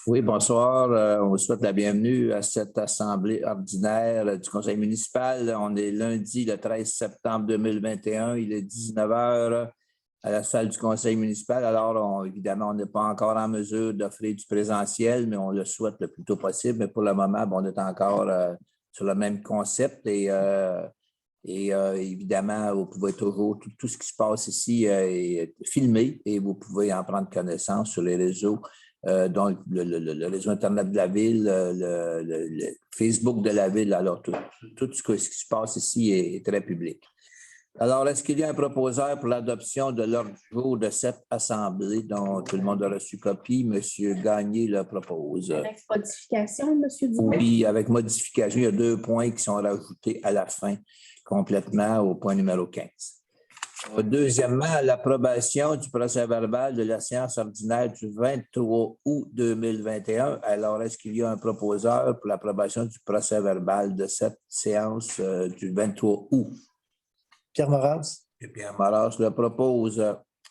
Oui, bonsoir. On vous souhaite la bienvenue à cette assemblée ordinaire du conseil municipal. On est lundi, le 13 septembre 2021. Il est 19 heures à la salle du conseil municipal. Alors, évidemment, on n'est pas encore en mesure d'offrir du présentiel, mais on le souhaite le plus tôt possible. Mais pour le moment, on est encore sur le même concept et évidemment, vous pouvez toujours, tout ce qui se passe ici est filmé et vous pouvez en prendre connaissance sur les réseaux. Donc, le réseau Internet de la Ville, le Facebook de la Ville. Alors, tout ce qui se passe ici est très public. Alors, est-ce qu'il y a un proposeur pour l'adoption de l'ordre du jour de cette assemblée dont tout le monde a reçu copie? Monsieur Gagné le propose. Avec modification, Monsieur Dubé? Oui, avec modification. Il y a 2 points qui sont rajoutés à la fin, complètement au point numéro 15. Deuxièmement, l'approbation du procès-verbal de la séance ordinaire du 23 août 2021. Alors, est-ce qu'il y a un proposeur pour l'approbation du procès-verbal de cette séance du 23 août? Pierre Moras. Et Pierre Moras le propose.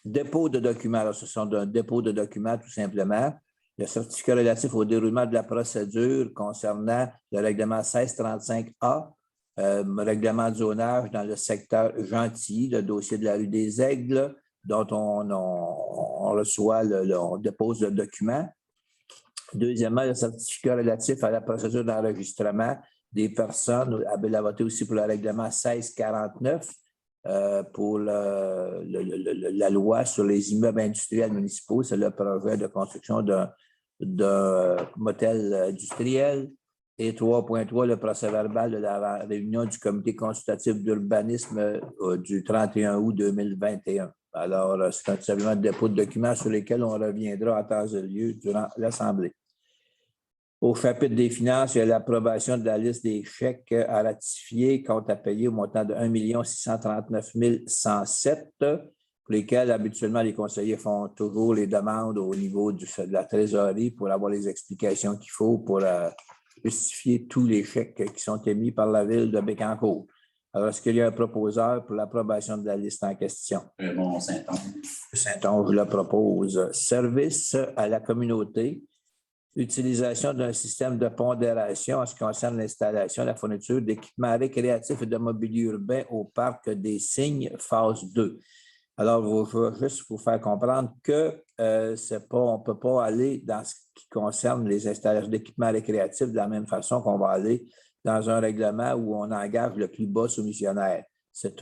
Dépôt de documents. Alors, ce sont un dépôt de documents, tout simplement. Le certificat relatif au déroulement de la procédure concernant le règlement 1635A. Règlement de zonage dans le secteur Gentilly, le dossier de la rue des Aigles, dont on reçoit, on dépose le document. Deuxièmement, le certificat relatif à la procédure d'enregistrement des personnes. Elle a voté aussi pour le règlement 1649 pour la loi sur les immeubles industriels municipaux. C'est le projet de construction d'un motel industriel. Et 3.3, le procès-verbal de la réunion du comité consultatif d'urbanisme du 31 août 2021. Alors, c'est un simplement dépôt de documents sur lesquels on reviendra à temps et lieu durant l'Assemblée. Au chapitre des finances, il y a l'approbation de la liste des chèques à ratifier, compte à payer au montant de 1 639 107, pour lesquels habituellement les conseillers font toujours les demandes au niveau de la trésorerie pour avoir les explications qu'il faut pour justifier tous les chèques qui sont émis par la ville de Bécancour. Alors, est-ce qu'il y a un proposeur pour l'approbation de la liste en question? Raymond Saint-Onge. Saint-Onge le propose. Service à la communauté. Utilisation d'un système de pondération en ce qui concerne l'installation et la fourniture d'équipements récréatifs et de mobilier urbain au parc des Cygnes, phase 2. Alors, je veux juste vous faire comprendre que on ne peut pas aller dans ce qui concerne les installations d'équipements récréatifs de la même façon qu'on va aller dans un règlement où on engage le plus bas soumissionnaire. C'est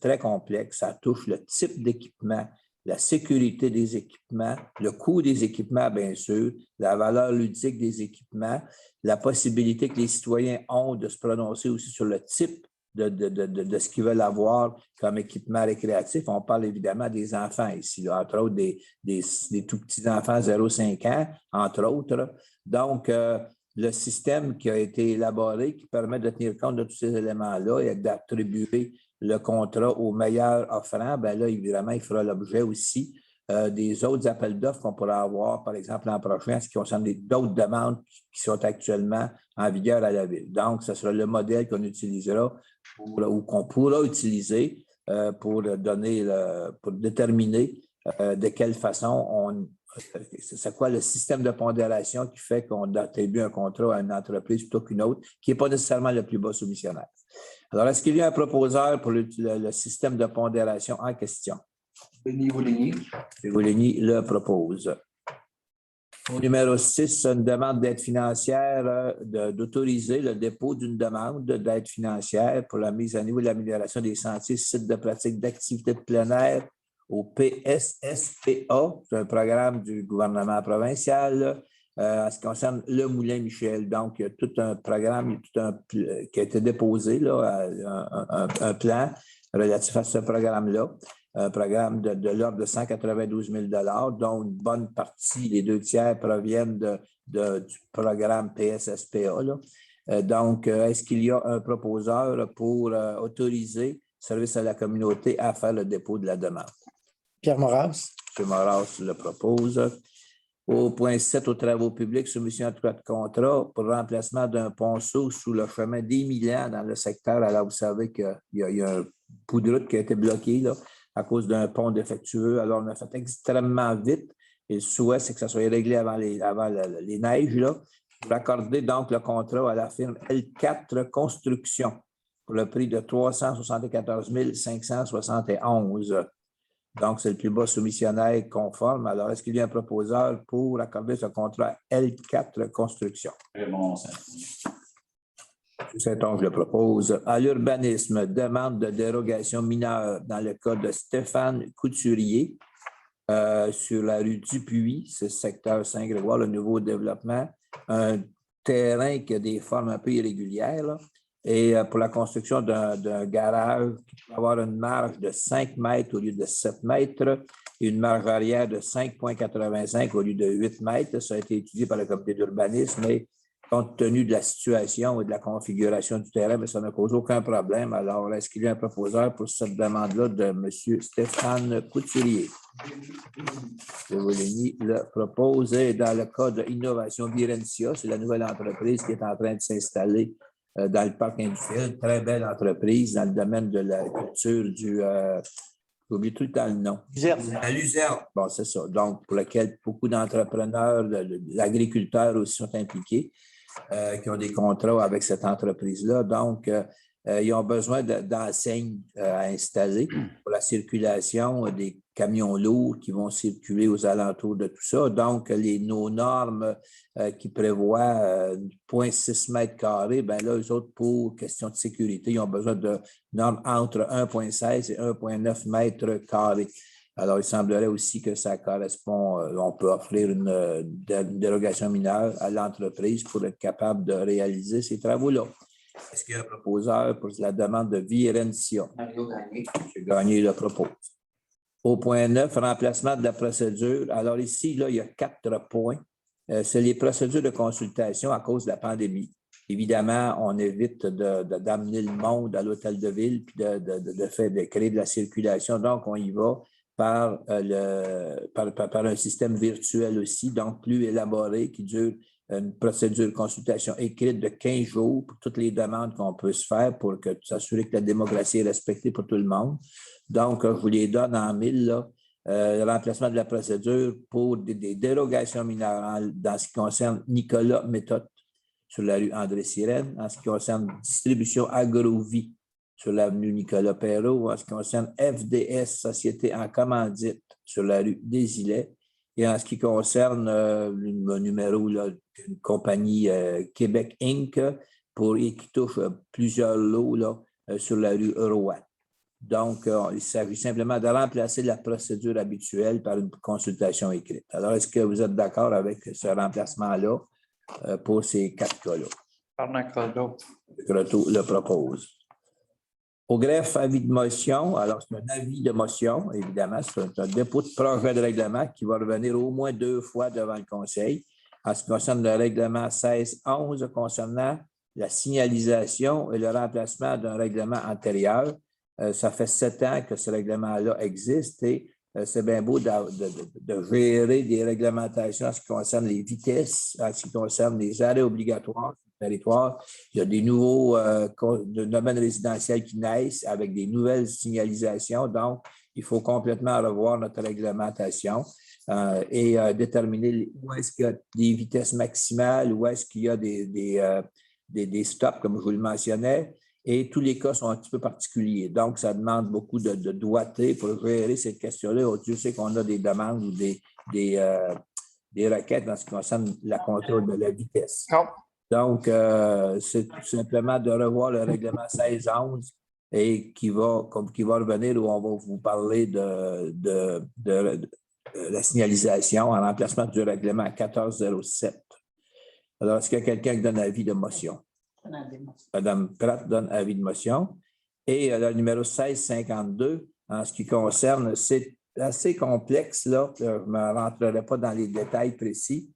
très complexe. Ça touche le type d'équipement, la sécurité des équipements, le coût des équipements, bien sûr, la valeur ludique des équipements, la possibilité que les citoyens ont de se prononcer aussi sur le type de ce qu'ils veulent avoir comme équipement récréatif. On parle évidemment des enfants ici, là, entre autres des tout petits enfants 0-5 ans, entre autres. Donc, le système qui a été élaboré, qui permet de tenir compte de tous ces éléments-là et d'attribuer le contrat au meilleur offrant, bien là, évidemment, il fera l'objet aussi des autres appels d'offres qu'on pourra avoir, par exemple, l'an prochain, en ce qui concerne d'autres demandes qui sont actuellement en vigueur à la Ville. Donc, ce sera le modèle qu'on utilisera ou qu'on pourra utiliser pour déterminer de quelle façon c'est quoi le système de pondération qui fait qu'on attribue un contrat à une entreprise plutôt qu'une autre, qui n'est pas nécessairement le plus bas soumissionnaire. Alors, est-ce qu'il y a un proposeur pour le système de pondération en question? Denis Vouligny. Vouligny le propose. Au numéro 6, une demande d'aide financière, d'autoriser le dépôt d'une demande d'aide financière pour la mise à niveau et l'amélioration des sentiers, sites de pratique d'activités de plein air au PSSPA. C'est un programme du gouvernement provincial en ce qui concerne le Moulin Michel. Donc, il y a tout un programme qui a été déposé, là, un plan relatif à ce programme-là. Un programme de l'ordre de 192 000 $, dont une bonne partie, les 2/3, proviennent du programme PSSPA. Donc, est-ce qu'il y a un proposeur pour autoriser Service à la communauté à faire le dépôt de la demande? Pierre Moras. M. Moras le propose. Au point 7, aux travaux publics, soumission de contrat pour remplacement d'un ponceau sous le chemin d'Émilan dans le secteur. Alors, vous savez qu'il y a un bout de route qui a été bloqué là, à cause d'un pont défectueux. Alors, on a fait extrêmement vite Et le souhait, c'est que ça soit réglé avant les neiges, là, pour accorder donc le contrat à la firme L4 Construction pour le prix de 374 571. Donc, c'est le plus bas soumissionnaire conforme. Alors, est-ce qu'il y a un proposeur pour accorder ce contrat L4 Construction? Raymond Saint-Onge. Saint-Onge le propose. À l'urbanisme, demande de dérogation mineure dans le cas de Stéphane Couturier sur la rue Dupuis, c'est le secteur Saint-Grégoire, le nouveau développement. Un terrain qui a des formes un peu irrégulières, là, et pour la construction d'un garage qui peut avoir une marge de 5 mètres au lieu de 7 mètres et une marge arrière de 5,85 au lieu de 8 mètres. Ça a été étudié par le comité d'urbanisme, mais compte tenu de la situation et de la configuration du terrain, mais ça ne cause aucun problème. Alors, est-ce qu'il y a un proposeur pour cette demande-là de M. Stéphane Couturier? Lévy le propose. Et dans le cas d'Innovation Virencia, c'est la nouvelle entreprise qui est en train de s'installer dans le parc industriel. Une très belle entreprise dans le domaine de la culture du... j'oublie tout le temps le nom. La luzerne. Bon, c'est ça. Donc, pour lequel beaucoup d'entrepreneurs, l'agriculteur aussi sont impliqués. Qui ont des contrats avec cette entreprise-là. Donc, ils ont besoin d'enseignes à installer pour la circulation des camions lourds qui vont circuler aux alentours de tout ça. Donc, nos normes qui prévoient 0,6 mètres carrés, bien là, eux autres, pour question de sécurité, ils ont besoin de normes entre 1,16 et 1,9 mètres carrés. Alors, il semblerait aussi que ça correspond, on peut offrir une dérogation mineure à l'entreprise pour être capable de réaliser ces travaux-là. Est-ce qu'il y a un proposeur pour la demande de Virencia? Mario Gagné. M. Gagné le propose. Au point 9, remplacement de la procédure. Alors ici, là, il y a 4 points. C'est les procédures de consultation à cause de la pandémie. Évidemment, on évite d'amener le monde à l'hôtel de ville puis de créer de la circulation. Donc, on y va par un système virtuel aussi, donc plus élaboré, qui dure une procédure de consultation écrite de 15 jours pour toutes les demandes qu'on peut se faire pour s'assurer que la démocratie est respectée pour tout le monde. Donc, je vous les donne en 1000, là. Le remplacement de la procédure pour des dérogations mineures dans ce qui concerne Nicolas Méthode sur la rue André-Sirène, en ce qui concerne distribution Agrovie sur l'avenue Nicolas Perrault, en ce qui concerne FDS, Société en commandite, sur la rue des Îlets, et en ce qui concerne le numéro, là, une compagnie Québec Inc., qui touche plusieurs lots là, sur la rue Rouen. Donc, il s'agit simplement de remplacer la procédure habituelle par une consultation écrite. Alors, est-ce que vous êtes d'accord avec ce remplacement-là pour ces 4 cas-là? Bernard Croteau. Croteau le propose. Au greffe, avis de motion. Alors, c'est un avis de motion, évidemment. C'est un dépôt de projet de règlement qui va revenir au moins 2 fois devant le Conseil. En ce qui concerne le règlement 16-11 concernant la signalisation et le remplacement d'un règlement antérieur. Ça fait 7 ans que ce règlement-là existe et c'est bien beau de gérer des réglementations en ce qui concerne les vitesses, en ce qui concerne les arrêts obligatoires sur le territoire. Il y a des nouveaux domaines résidentiels qui naissent avec des nouvelles signalisations. Donc, il faut complètement revoir notre réglementation et déterminer où est-ce qu'il y a des vitesses maximales, où est-ce qu'il y a des stops, comme je vous le mentionnais. Et tous les cas sont un petit peu particuliers. Donc, ça demande beaucoup de doigté pour gérer cette question-là. Dieu sait qu'on a des demandes ou des requêtes en ce qui concerne la contrôle de la vitesse. Non. Donc, c'est tout simplement de revoir le règlement 16-11 et qui va revenir où on va vous parler de la signalisation en remplacement du règlement 1407. Alors, est-ce qu'il y a quelqu'un qui donne avis de motion? Mme Pratt donne avis de motion. Et le numéro 1652, en ce qui concerne, c'est assez complexe, là. Je ne me rentrerai pas dans les détails précis.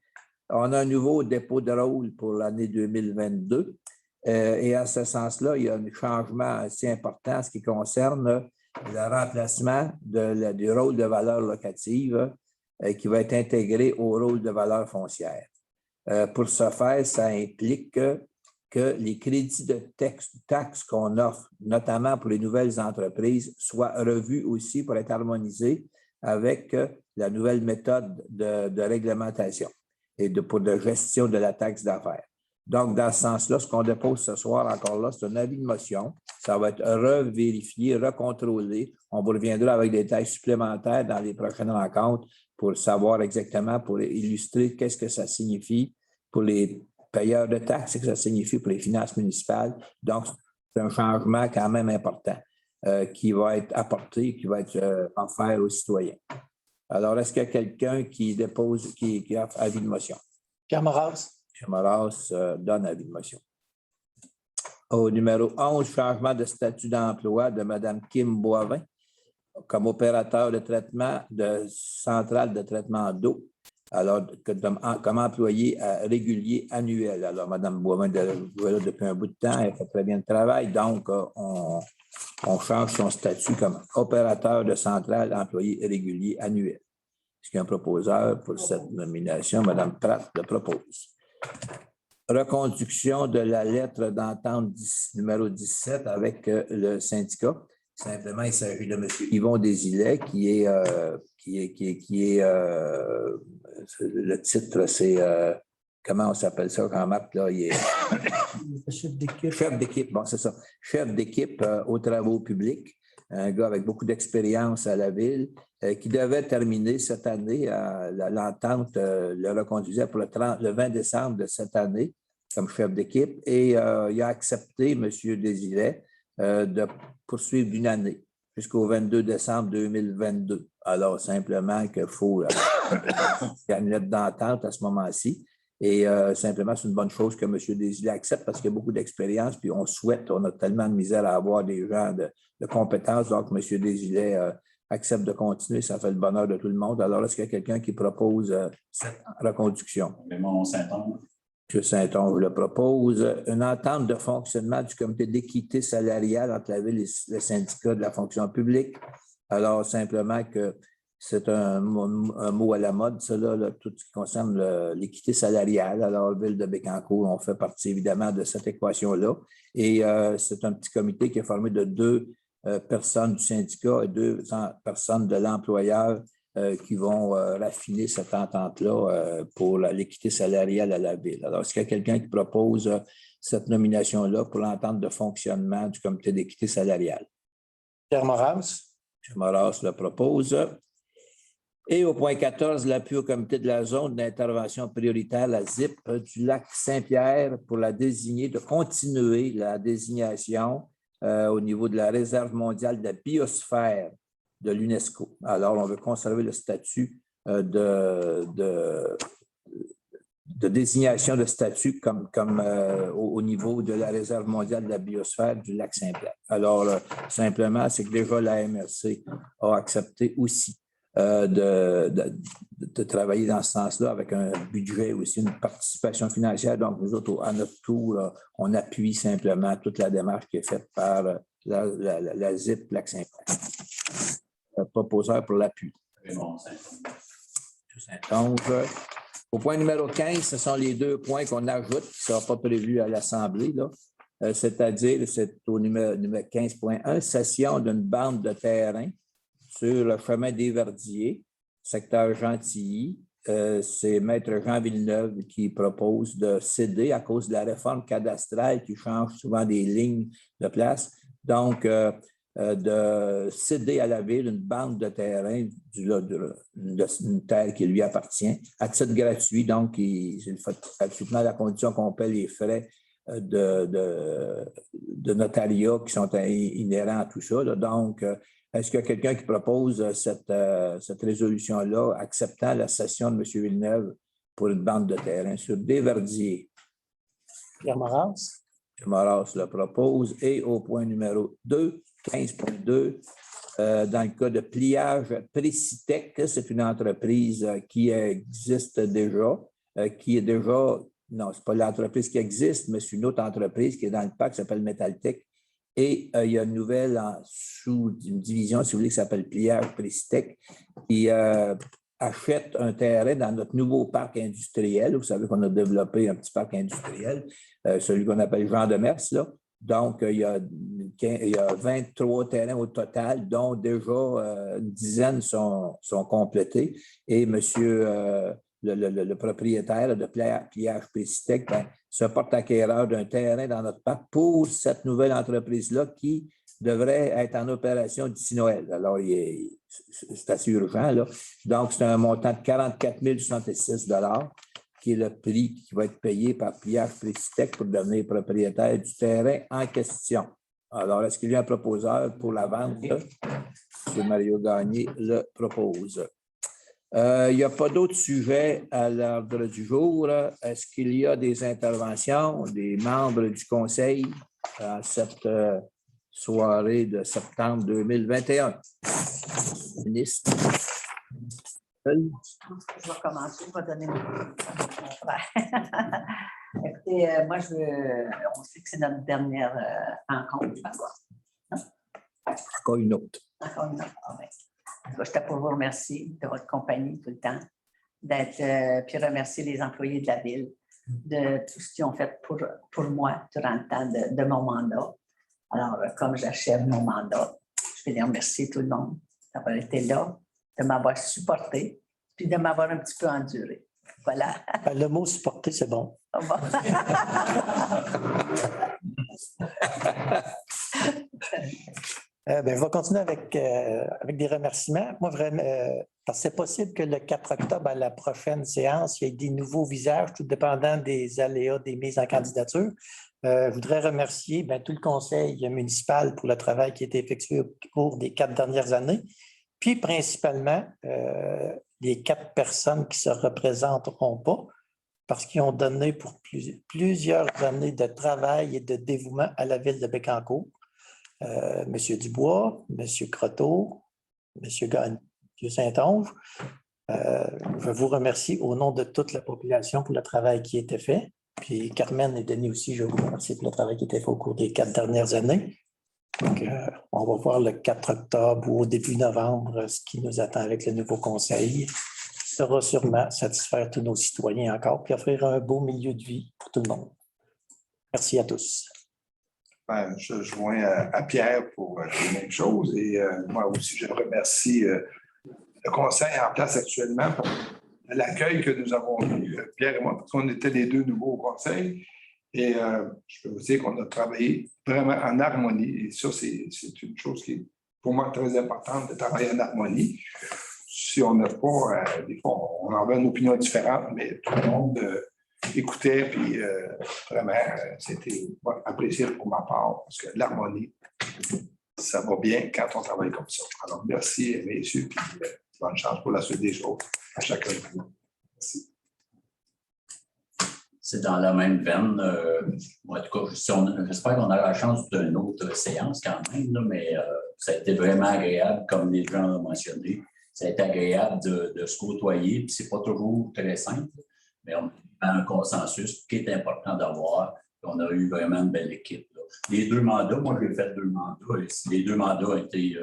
On a un nouveau dépôt de rôle pour l'année 2022. Et en ce sens-là, il y a un changement assez important en ce qui concerne le remplacement du rôle de valeur locative qui va être intégré au rôle de valeur foncière. Pour ce faire, ça implique que les crédits de taxes qu'on offre, notamment pour les nouvelles entreprises, soient revus aussi pour être harmonisés avec la nouvelle méthode de réglementation et pour de gestion de la taxe d'affaires. Donc, dans ce sens-là, ce qu'on dépose ce soir encore là, c'est un avis de motion. Ça va être revérifié, recontrôlé. On vous reviendra avec des détails supplémentaires dans les prochaines rencontres pour savoir exactement, pour illustrer qu'est-ce que ça signifie pour les payeurs de taxes, qu'est-ce que ça signifie pour les finances municipales. Donc, c'est un changement quand même important qui va être apporté, qui va être offert aux citoyens. Alors, est-ce qu'il y a quelqu'un qui dépose, qui a avis de motion? Pierre Moras. Pierre Moras donne avis de motion. Au numéro 11, changement de statut d'emploi de Mme Kim Boivin comme opérateur de traitement de centrale de traitement d'eau, alors comme employé régulier annuel. Alors, Mme Boivin est là depuis un bout de temps, elle fait très bien le travail, donc on change son statut comme opérateur de centrale employé régulier annuel. Est-ce qu'il y a un proposeur pour cette nomination? Mme Pratt le propose. Reconduction de la lettre d'entente numéro 17 avec le syndicat. Simplement, il s'agit de M. Yvon Desilets qui est le titre, c'est comment on s'appelle ça, Jean-Marc, là, il est Chef d'équipe. chef d'équipe, bon, c'est ça, chef d'équipe aux travaux publics, un gars avec beaucoup d'expérience à la ville, qui devait terminer cette année, l'entente le reconduisait pour le 20 décembre de cette année comme chef d'équipe et il a accepté, M. Desilets, de poursuivre d'une année jusqu'au 22 décembre 2022. Alors, simplement qu'il faut il y a une lettre d'entente à ce moment-ci. Et simplement, c'est une bonne chose que M. Desilets accepte parce qu'il y a beaucoup d'expérience, puis on a tellement de misère à avoir des gens de compétences. Donc, M. Desilets accepte de continuer, ça fait le bonheur de tout le monde. Alors, est-ce qu'il y a quelqu'un qui propose cette reconduction? Raymond Saint-Onge. M. Saint-Onge le propose. Une entente de fonctionnement du comité d'équité salariale entre la Ville et le syndicat de la fonction publique. Alors, simplement que c'est un mot à la mode, ça, là, tout ce qui concerne l'équité salariale. Alors, la Ville de Bécancour, on fait partie évidemment de cette équation-là. Et c'est un petit comité qui est formé de 2 personnes du syndicat et 2 personnes de l'employeur qui vont raffiner cette entente-là pour l'équité salariale à la Ville. Alors, est-ce qu'il y a quelqu'un qui propose cette nomination-là pour l'entente de fonctionnement du comité d'équité salariale? Pierre Moras. M. Moras le propose. Et au point 14, l'appui au comité de la zone d'intervention prioritaire, la ZIP, du lac Saint-Pierre pour de continuer la désignation au niveau de la réserve mondiale de la biosphère de l'UNESCO. Alors, on veut conserver le statut de désignation de statut comme au niveau de la réserve mondiale de la biosphère du lac Saint-Pierre. Alors, simplement, c'est que déjà la MRC a accepté aussi de travailler dans ce sens-là avec un budget aussi, une participation financière. Donc, nous autres, à notre tour, on appuie simplement toute la démarche qui est faite par la ZIP Lac-Saint-Pierre. Proposeur pour l'appui. Raymond Saint-Onge. Au point numéro 15, ce sont les 2 points qu'on ajoute, qui ne sont pas prévus à l'Assemblée, c'est-à-dire, c'est au numéro 15.1, cession d'une bande de terrain sur le chemin des Verdiers, secteur Gentilly. C'est Maître Jean Villeneuve qui propose de céder à cause de la réforme cadastrale qui change souvent des lignes de place. Donc, de céder à la Ville une bande de terrain d'une terre qui lui appartient à titre gratuit. Donc, il fait gratuitement à la condition qu'on paie les frais de notariat qui sont inhérents à tout ça. Donc, est-ce qu'il y a quelqu'un qui propose cette résolution-là acceptant la cession de M. Villeneuve pour une bande de terrain sur des Verdiers? Pierre Moras. M. Moras le propose. Et au point numéro 2, 15.2, dans le cas de pliage Précitec, c'est une entreprise qui existe déjà, non, ce n'est pas l'entreprise qui existe, mais c'est une autre entreprise qui est dans le parc qui s'appelle Metaltech. Et il y a une nouvelle sous une division, si vous voulez, qui s'appelle Pliage Précitec, qui achète un terrain dans notre nouveau parc industriel. Vous savez qu'on a développé un petit parc industriel, celui qu'on appelle Jean de Mers, là. Donc, il y a 23 terrains au total, dont déjà une dizaine sont complétés. Et monsieur le propriétaire de Pliage Pécitec se porte acquéreur d'un terrain dans notre parc pour cette nouvelle entreprise-là qui devrait être en opération d'ici Noël. Alors, c'est assez urgent, là. Donc, c'est un montant de 44 066 $ qui est le prix qui va être payé par Pliage Pécitec pour devenir propriétaire du terrain en question. Alors, est-ce qu'il y a un proposeur pour la vente? M. Mario Gagné le propose. Il n'y a pas d'autres sujets à l'ordre du jour. Est-ce qu'il y a des interventions des membres du Conseil à cette soirée de septembre 2021? Ministre. Je vais commencer, je vais donner mon frère. Écoutez, moi, on sait que c'est notre dernière rencontre. Encore une autre. Encore une autre. Ah, ben. J'étais pour vous remercier de votre compagnie tout le temps, puis remercier les employés de la Ville de tout ce qu'ils ont fait pour moi durant le temps de mon mandat. Alors, comme j'achève mon mandat, je vais les remercier tout le monde d'avoir été là, de m'avoir supporté, puis de m'avoir un petit peu enduré. Voilà. Le mot supporter, c'est bon. Je vais continuer avec des remerciements. Moi, vraiment, parce que c'est possible que le 4 octobre, à la prochaine séance, il y ait des nouveaux visages, tout dépendant des aléas des mises en candidature. Je voudrais remercier tout le conseil municipal pour le travail qui a été effectué au cours des 4 dernières années, puis principalement les 4 personnes qui ne se représenteront pas parce qu'ils ont donné pour plusieurs années de travail et de dévouement à la ville de Bécancour. M. Dubois, M. Croteau, M. Gagné, M. Saint-Onge. Je vous remercie au nom de toute la population pour le travail qui a été fait. Puis Carmen et Denis aussi, je vous remercie pour le travail qui a été fait au cours des 4 dernières années. Donc, on va voir le 4 octobre ou au début novembre ce qui nous attend avec le nouveau conseil. Ça sera sûrement satisfaire tous nos citoyens encore puis offrir un beau milieu de vie pour tout le monde. Merci à tous. Je joins à Pierre pour les mêmes choses et moi aussi, je remercie le conseil en place actuellement pour l'accueil que nous avons eu, Pierre et moi, parce qu'on était les 2 nouveaux au conseil. Et je peux vous dire qu'on a travaillé vraiment en harmonie. Et ça, c'est une chose qui est pour moi très importante, de travailler en harmonie. Si on n'a pas, des fois, on avait une opinion différente, mais tout le monde écoutait, puis vraiment, c'était apprécié pour ma part, parce que l'harmonie, ça va bien quand on travaille comme ça. Alors, merci, messieurs, puis bonne chance pour la suite des choses à chacun de vous. Merci. C'est dans la même veine. En tout cas, j'espère qu'on aura la chance d'une autre séance quand même, là, mais ça a été vraiment agréable, comme les gens l'ont mentionné. Ça a été agréable de se côtoyer, puis c'est pas toujours très simple, mais on a un consensus qui est important d'avoir. On a eu vraiment une belle équipe, là. Les 2 mandats, moi j'ai fait 2 mandats, et les 2 mandats ont été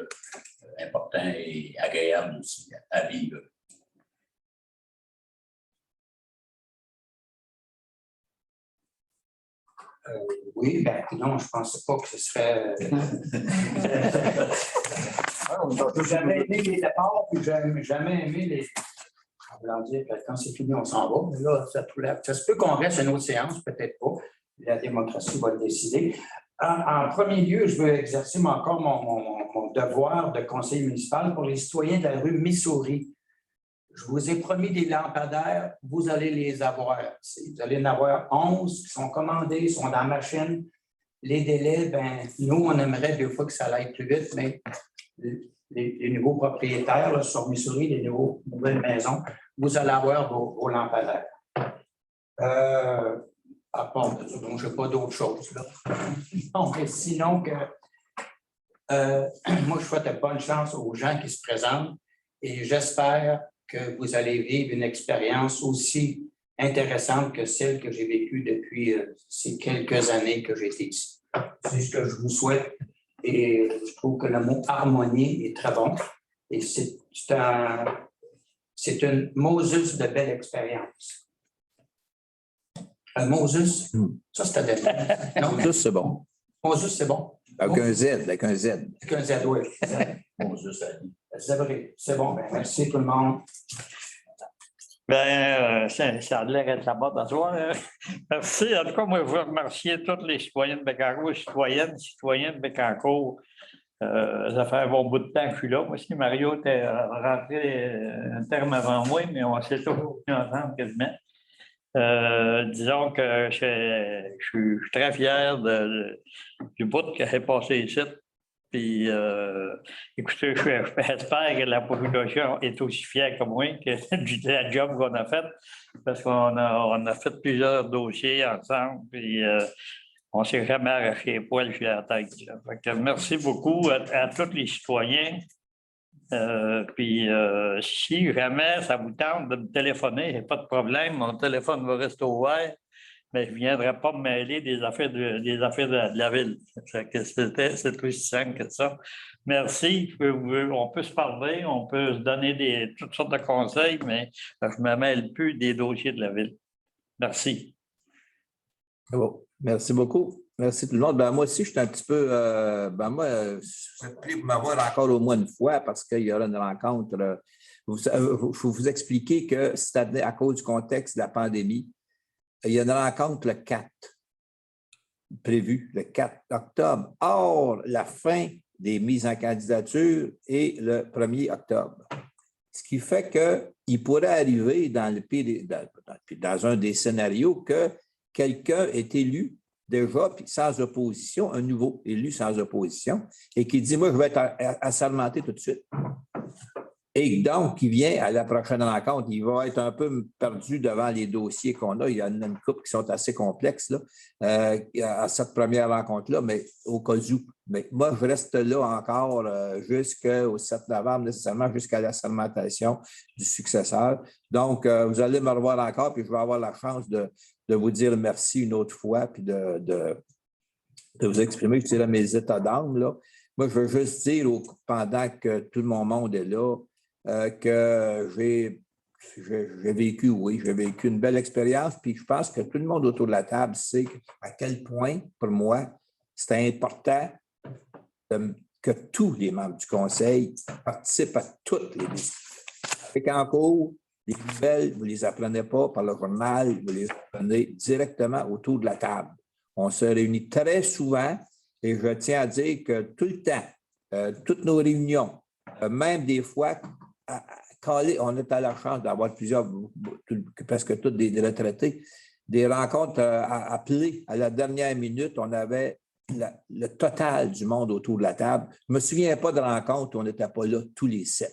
importants et agréables aussi à vivre. Oui, non, je ne pensais pas que ce serait. J'ai jamais aimé les départs, puis j'ai jamais aimé les. On va dire que quand c'est fini, on s'en va. Mais là, ça se peut qu'on reste une autre séance, peut-être pas. La démocratie va le décider. En premier lieu, je veux exercer encore mon devoir de conseiller municipal pour les citoyens de la rue Missouri. Je vous ai promis des lampadaires, vous allez les avoir. Vous allez en avoir 11 qui sont commandés, sont dans la machine. Les délais, nous, on aimerait des fois que ça aille plus vite, mais les nouveaux propriétaires là, sur Missouri, les nouvelles maisons, vous allez avoir vos lampadaires. À part de ça, donc je n'ai pas d'autre chose. Là. Non, mais sinon que moi, je souhaite bonne chance aux gens qui se présentent et j'espère que vous allez vivre une expérience aussi intéressante que celle que j'ai vécue depuis ces quelques années que j'ai été ici. C'est ce que je vous souhaite et je trouve que le mot harmonie est très bon et c'est une Moses de belle expérience. Moses, ça c'était non? Moses, c'est bon. Consus, c'est bon. Avec un Z, avec un Z. Avec un Z, oui. Consus, ça dit. Zébré. C'est bon. Ben, merci tout le monde. Ça a l'air d'être la mode à soir. Merci. En tout cas, moi, je veux remercier tous les citoyens de Bécancour, citoyens de Bécancour. Ça fait un bon bout de temps que je suis là. Moi aussi, Mario était rentré un terme avant moi, mais on s'est toujours tenu ensemble quasiment. Disons que je suis très fier du bout que j'ai passé ici. Puis, écoutez, j'espère que la population est aussi fière que moi de la job qu'on a faite, parce qu'on a fait plusieurs dossiers ensemble, puis on ne s'est jamais arraché les poils sur la tête. Fait que merci beaucoup à tous les citoyens. Puis, si jamais ça vous tente de me téléphoner, il n'y a pas de problème, mon téléphone va rester ouvert, mais je ne viendrai pas me mêler des affaires de la ville. C'est aussi simple que ça. Merci. On peut se parler, on peut se donner toutes sortes de conseils, mais je ne me mêle plus des dossiers de la ville. Merci. Bon, merci beaucoup. Merci tout le monde. Ben, moi aussi, je suis un petit peu. Ça me plaît de m'avoir encore au moins une fois parce qu'il y aura une rencontre. Il faut vous expliquer que c'est à cause du contexte de la pandémie. Il y a une rencontre le 4 prévue, le 4 octobre. Or, la fin des mises en candidature est le 1er octobre. Ce qui fait qu'il pourrait arriver dans un des scénarios que quelqu'un est élu déjà puis sans opposition, un nouveau élu sans opposition, et qui dit, moi, je vais être assermenté tout de suite. Et donc, il vient à la prochaine rencontre, il va être un peu perdu devant les dossiers qu'on a. Il y en a une couple qui sont assez complexes là, à cette première rencontre-là, mais au cas où. Mais moi, je reste là encore jusqu'au 7 novembre, nécessairement jusqu'à la sermentation du successeur. Donc, vous allez me revoir encore, puis je vais avoir la chance de vous dire merci une autre fois, puis de vous exprimer, je dirais, mes états d'âme. Là. Moi, je veux juste dire, pendant que tout mon monde est là, que j'ai vécu une belle expérience, puis je pense que tout le monde autour de la table sait à quel point, pour moi, c'est important que tous les membres du Conseil participent à toutes les discussions. Bécancour, les nouvelles, vous ne les apprenez pas par le journal, vous les apprenez directement autour de la table. On se réunit très souvent et je tiens à dire que tout le temps, toutes nos réunions, même des fois, on est à la chance d'avoir presque tous des retraités, des rencontres appelées à la dernière minute, on avait le total du monde autour de la table. Je ne me souviens pas de rencontres où on n'était pas là tous les 7.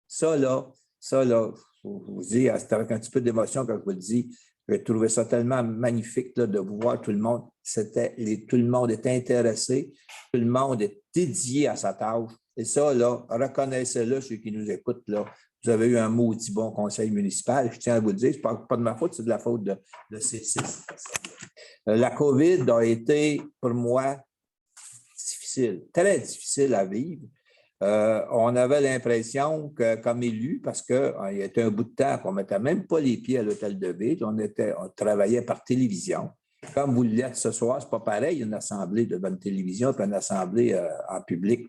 Ça, là, je vous dis, c'est avec un petit peu d'émotion que je vous le dis, j'ai trouvé ça tellement magnifique là, de vous voir tout le monde. Tout le monde est intéressé, tout le monde est dédié à sa tâche. Et ça, là, reconnaissez-le, ceux qui nous écoutent, là. Vous avez eu un maudit bon conseil municipal, je tiens à vous le dire, ce n'est pas de ma faute, c'est de la faute de ces 6. La COVID a été, pour moi, difficile, très difficile à vivre. On avait l'impression que, comme élu, parce qu'il y a un bout de temps qu'on ne mettait même pas les pieds à l'hôtel de ville, on travaillait par télévision. Comme vous l'êtes ce soir, ce n'est pas pareil, une assemblée devant une télévision, puis une assemblée en public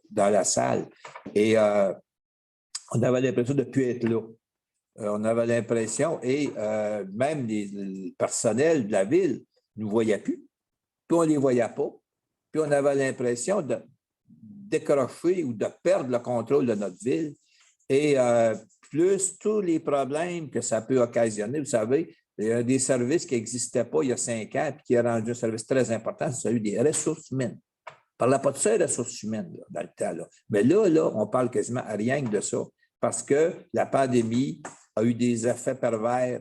dans la salle. Et on avait l'impression de ne plus être là. On avait l'impression, et même le personnel de la ville ne nous voyait plus, puis on ne les voyait pas, puis on avait l'impression de décrocher ou de perdre le contrôle de notre ville. Et plus tous les problèmes que ça peut occasionner, vous savez, il y a des services qui n'existaient pas il y a 5 ans et qui a rendu un service très important, c'est celui des ressources humaines. On ne parlait pas de ça, les ressources humaines, là, dans le temps. Là. Mais là, on parle quasiment à rien que de ça, parce que la pandémie a eu des effets pervers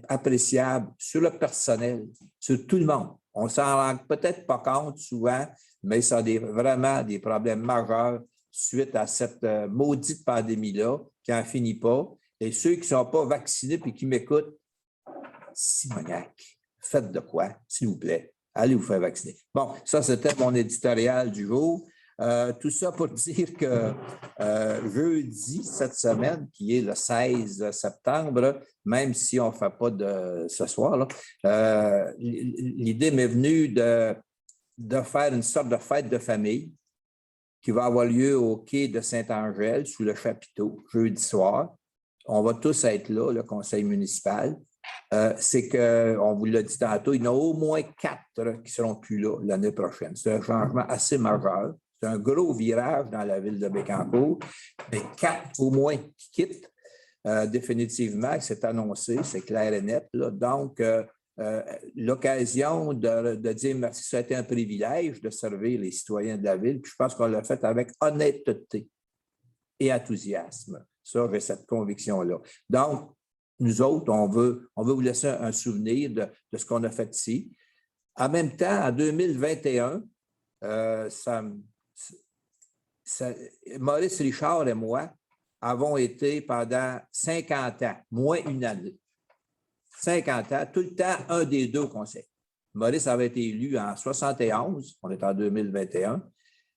appréciables sur le personnel, sur tout le monde. On ne s'en rend peut-être pas compte souvent, mais ça a vraiment des problèmes majeurs suite à cette maudite pandémie-là qui n'en finit pas. Et ceux qui ne sont pas vaccinés et qui m'écoutent, Simonac, faites de quoi, s'il vous plaît? Allez vous faire vacciner. Bon, ça, c'était mon éditorial du jour. Tout ça pour dire que jeudi, cette semaine, qui est le 16 septembre, même si on ne fait pas de ce soir, l'idée m'est venue de faire une sorte de fête de famille qui va avoir lieu au quai de Saint-Angèle, sous le chapiteau, jeudi soir. On va tous être là, le conseil municipal. C'est qu'on vous l'a dit tantôt, il y en a au moins 4 qui ne seront plus là l'année prochaine. C'est un changement assez majeur. C'est un gros virage dans la ville de Bécancour, mais 4 au moins qui quittent définitivement, c'est annoncé, c'est clair et net. Là. Donc, l'occasion de dire merci, ça a été un privilège de servir les citoyens de la ville, puis je pense qu'on l'a fait avec honnêteté et enthousiasme. Ça, j'ai cette conviction-là. Donc, nous autres, on veut vous laisser un souvenir de ce qu'on a fait ici. En même temps, en 2021, Maurice Richard et moi avons été pendant 50 ans, moins une année, 50 ans, tout le temps un des deux au conseil. Maurice avait été élu en 71, on est en 2021.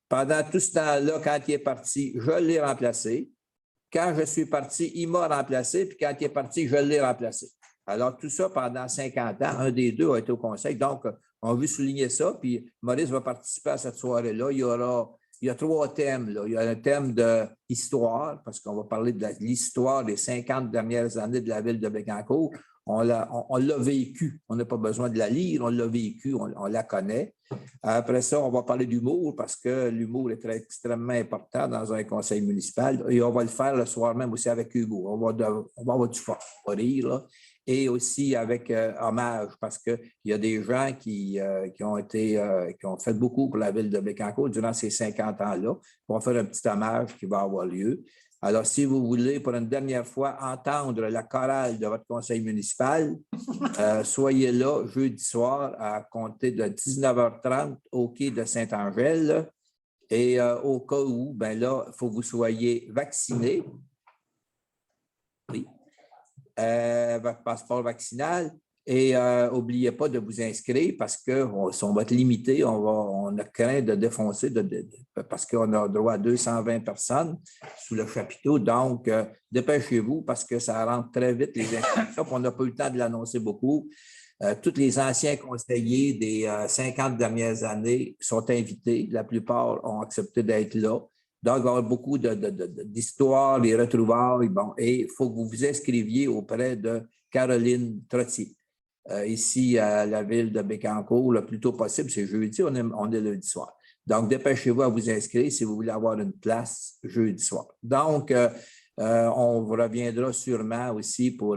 Pendant tout ce temps-là, quand il est parti, je l'ai remplacé. Quand je suis parti, il m'a remplacé, puis quand il est parti, je l'ai remplacé. Alors, tout ça pendant 50 ans, un des deux a été au conseil. Donc, on veut souligner ça, puis Maurice va participer à cette soirée-là. Il y a 3 thèmes. Là. Il y a un thème de histoire, parce qu'on va parler de l'histoire des 50 dernières années de la ville de Bécancour. On l'a vécu. On n'a pas besoin de la lire, on l'a vécu, on la connaît. Après ça, on va parler d'humour parce que l'humour est extrêmement important dans un conseil municipal. Et on va le faire le soir même aussi avec Hugo. On va avoir du fun, on va rire, là. Et aussi avec hommage parce qu'il y a des gens qui ont fait beaucoup pour la ville de Bécancour durant ces 50 ans-là. On va faire un petit hommage qui va avoir lieu. Alors, si vous voulez, pour une dernière fois, entendre la chorale de votre conseil municipal, soyez là jeudi soir à compter de 19h30 au quai de Saint-Angèle. Et au cas où, bien là, il faut que vous soyez vaccinés. Oui. Votre passeport vaccinal. Et n'oubliez pas de vous inscrire parce qu'on va être limité, on a craint de défoncer parce qu'on a droit à 220 personnes sous le chapiteau. Donc, dépêchez-vous parce que ça rentre très vite les inscriptions. On n'a pas eu le temps de l'annoncer beaucoup. Tous les anciens conseillers des 50 dernières années sont invités. La plupart ont accepté d'être là. Donc, il va y avoir beaucoup d'histoires, des retrouvailles. Bon, et il faut que vous vous inscriviez auprès de Caroline Trottier. Ici à la ville de Bécancour, le plus tôt possible, c'est jeudi, on est lundi soir. Donc, dépêchez-vous à vous inscrire si vous voulez avoir une place jeudi soir. Donc, on vous reviendra sûrement aussi pour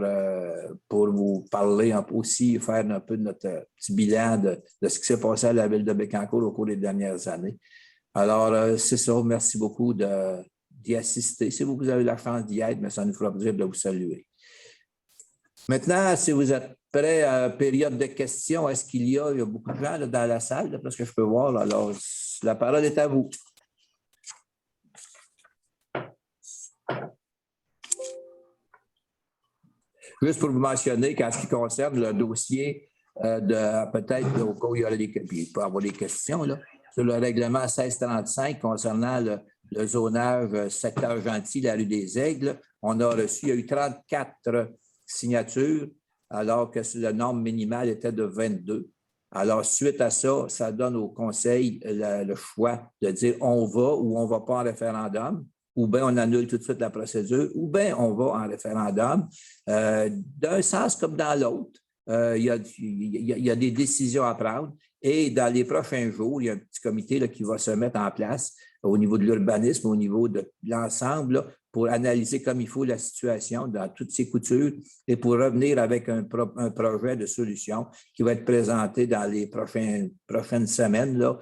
vous parler, aussi faire un peu notre petit bilan de ce qui s'est passé à la ville de Bécancour au cours des dernières années. Alors, c'est ça. Merci beaucoup d'y assister. Si vous avez la chance d'y être, mais ça nous fera plaisir de vous saluer. Maintenant, si vous êtes prêts à période de questions, est-ce qu'il y a beaucoup de gens là, dans la salle, d'après ce que je peux voir? Là. Alors, la parole est à vous. Juste pour vous mentionner qu'en ce qui concerne le dossier peut-être au cas où il peut y avoir des questions, là, sur le règlement 1635 concernant le zonage secteur gentil, la rue des Aigles, on a reçu, il y a eu 34 signatures, alors que le nombre minimal était de 22. Alors, suite à ça, ça donne au conseil le choix de dire on va ou on ne va pas en référendum, ou bien on annule tout de suite la procédure, ou bien on va en référendum. D'un sens comme dans l'autre, il y a des décisions à prendre. Et dans les prochains jours, il y a un petit comité là, qui va se mettre en place au niveau de l'urbanisme, au niveau de l'ensemble, pour analyser comme il faut la situation dans toutes ses coutures et pour revenir avec un projet de solution qui va être présenté dans les prochaines semaines là,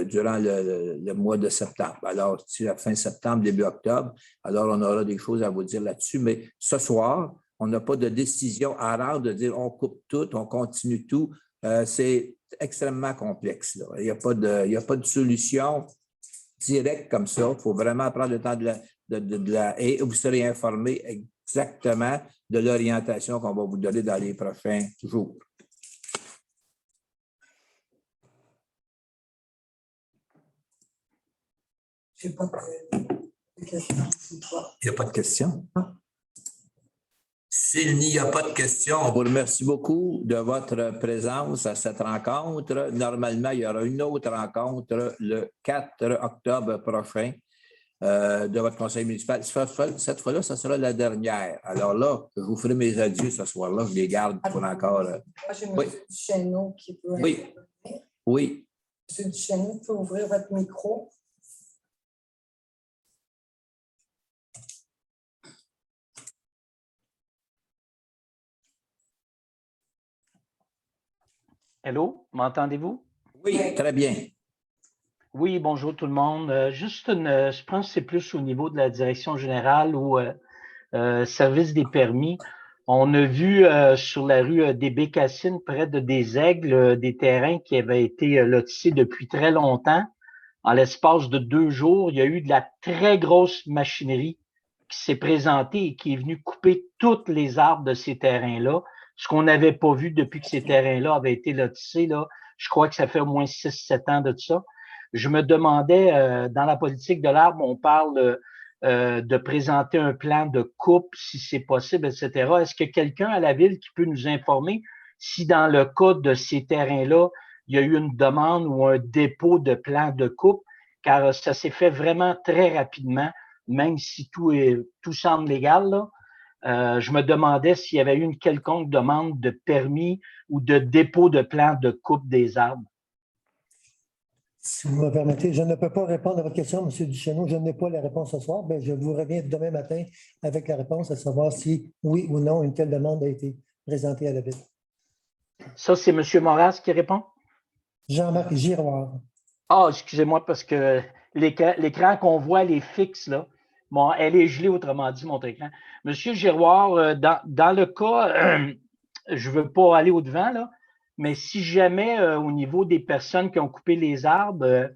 durant le mois de septembre. Alors, c'est la fin septembre, début octobre. Alors, on aura des choses à vous dire là-dessus. Mais ce soir, on n'a pas de décision à rendre de dire on coupe tout, on continue tout. C'est extrêmement complexe. Là. Il n'y a pas de solution directe comme ça. Il faut vraiment prendre le temps et vous serez informé exactement de l'orientation qu'on va vous donner dans les prochains jours. Je n'ai pas de questions. Il n'y a pas de questions? S'il n'y a pas de questions, on vous remercie beaucoup de votre présence à cette rencontre. Normalement, il y aura une autre rencontre le 4 octobre prochain de votre conseil municipal. Cette fois-là, ça sera la dernière. Alors là, je vous ferai mes adieux ce soir-là. Je les garde pour encore. Moi, j'ai M. Oui. Duchesneau qui peut. Oui. Oui. M. Duchesneau, vous pouvez ouvrir votre micro. Allô, m'entendez-vous? Oui, très bien. Oui, bonjour tout le monde. Juste je pense que c'est plus au niveau de la direction générale ou service des permis. On a vu sur la rue des Bécassines, près de des Aigles, des terrains qui avaient été lotissés depuis très longtemps. En l'espace de 2 jours, il y a eu de la très grosse machinerie qui s'est présentée et qui est venue couper tous les arbres de ces terrains-là. Ce qu'on n'avait pas vu depuis que ces terrains-là avaient été lotissés, là, je crois que ça fait au moins 6-7 ans de ça. Je me demandais, dans la politique de l'arbre, on parle de présenter un plan de coupe, si c'est possible, etc. Est-ce que quelqu'un à la ville qui peut nous informer si dans le cas de ces terrains-là, il y a eu une demande ou un dépôt de plan de coupe, car ça s'est fait vraiment très rapidement, même si tout semble légal, là. Je me demandais s'il y avait eu une quelconque demande de permis ou de dépôt de plan de coupe des arbres. Si vous me permettez, je ne peux pas répondre à votre question, M. Duchesneau. Je n'ai pas la réponse ce soir. Mais je vous reviens demain matin avec la réponse, à savoir si, oui ou non, une telle demande a été présentée à la ville. Ça, c'est M. Moras qui répond? Jean-Marc Giroir. Ah, excusez-moi, parce que l'écran qu'on voit, les fixes, là, bon, elle est gelée, autrement dit, mon écran. Monsieur Giroir, dans le cas, je ne veux pas aller au-devant, là, mais si jamais, au niveau des personnes qui ont coupé les arbres,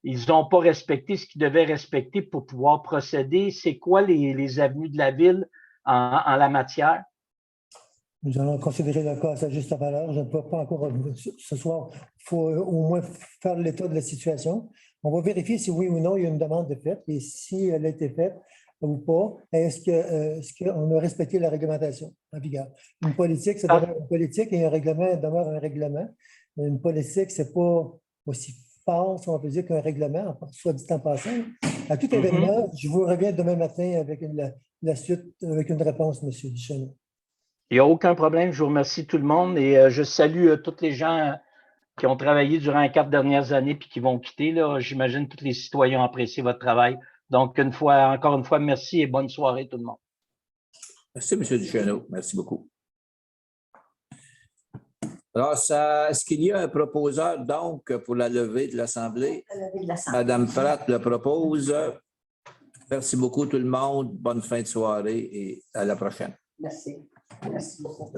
ils n'ont pas respecté ce qu'ils devaient respecter pour pouvoir procéder, c'est quoi les avenues de la ville en la matière? Nous allons considérer le cas à sa juste valeur. Je ne peux pas encore ce soir. Il faut au moins faire l'état de la situation. On va vérifier si oui ou non il y a une demande de fait et si elle a été faite ou pas. Est-ce qu'on a respecté la réglementation en vigueur? Une politique, ça demeure une politique et un règlement demeure un règlement. Une politique, ce n'est pas aussi fort, si on peut dire, qu'un règlement, soit dit en passant. À tout événement, je vous reviens demain matin avec la suite, avec une réponse, M. Duchesneau. Il n'y a aucun problème. Je vous remercie tout le monde et je salue tous les gens qui ont travaillé durant les 4 dernières années et qui vont quitter. Là. J'imagine que tous les citoyens ont apprécié votre travail. Donc, encore une fois, merci et bonne soirée tout le monde. Merci, M. Duchesneau. Merci beaucoup. Alors, est-ce qu'il y a un proposeur, donc, pour la levée de l'Assemblée? Madame Pratt le propose. Merci beaucoup tout le monde. Bonne fin de soirée et à la prochaine. Merci. Merci beaucoup.